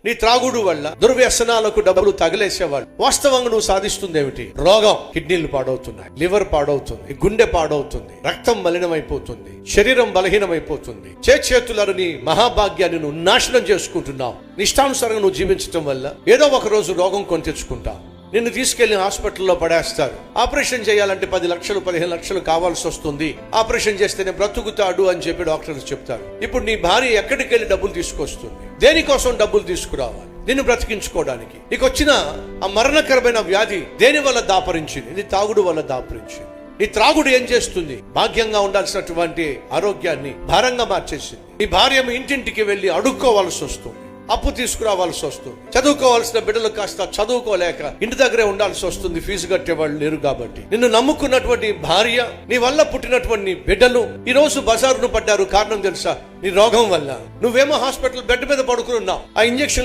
నీ త్రాగుడు వల్ల దుర్వ్యసనాలకు డబ్బులు తగిలేసేవాళ్ళు. వాస్తవంగా నువ్వు సాధిస్తుంది ఏమిటి? రోగం. కిడ్నీలు పాడవుతున్నాయి, లివర్ పాడవుతుంది, గుండె పాడవుతుంది, రక్తం మలినమైపోతుంది, శరీరం బలహీనమైపోతుంది. చేతులను నీ మహాభాగ్యాన్ని నువ్వు నాశనం చేసుకుంటున్నావు. నిష్టానుసారంగా నువ్వు జీవించటం వల్ల ఏదో ఒక రోజు రోగం కొని తెచ్చుకుంటావు. నిన్ను తీసుకెళ్లి హాస్పిటల్లో పడేస్తారు. ఆపరేషన్ చేయాలంటే 10 లక్షలు 15 లక్షలు కావాల్సి వస్తుంది. ఆపరేషన్ చేస్తేనే బ్రతుకుతాడు అని చెప్పి డాక్టర్లు చెప్తారు. ఇప్పుడు నీ భార్య ఎక్కడికి వెళ్ళి డబ్బులు తీసుకొస్తుంది? దేనికోసం డబ్బులు తీసుకురావాలి? నిన్ను బ్రతికించుకోవడానికి. నీకు వచ్చిన ఆ మరణకరమైన వ్యాధి దేని వల్ల దాపరించింది? నీ తాగుడు వల్ల దాపరించింది. ఈ త్రాగుడు ఏం చేస్తుంది? భాగ్యంగా ఉండాల్సినటువంటి ఆరోగ్యాన్ని భారంగా మార్చేసింది. నీ భార్య ఇంటింటికి వెళ్ళి అడుక్కోవాల్సి వస్తుంది, అప్పు తీసుకురావాల్సి వస్తుంది. చదువుకోవాల్సిన బిడ్డలు కాస్త చదువుకోలేక ఇంటి దగ్గరే ఉండాల్సి వస్తుంది, ఫీజు కట్టేవాళ్ళు లేరు కాబట్టి. నిన్ను నమ్ముకున్నటువంటి భార్య, నీ వల్ల పుట్టినటువంటి బిడ్డలు ఈ రోజు బజారును పడ్డారు. కారణం తెలుసా? నీ రోగం వల్ల. నువ్వేమో హాస్పిటల్ బెడ్ మీద పడుకుని ఉన్నావు. ఆ ఇంజక్షన్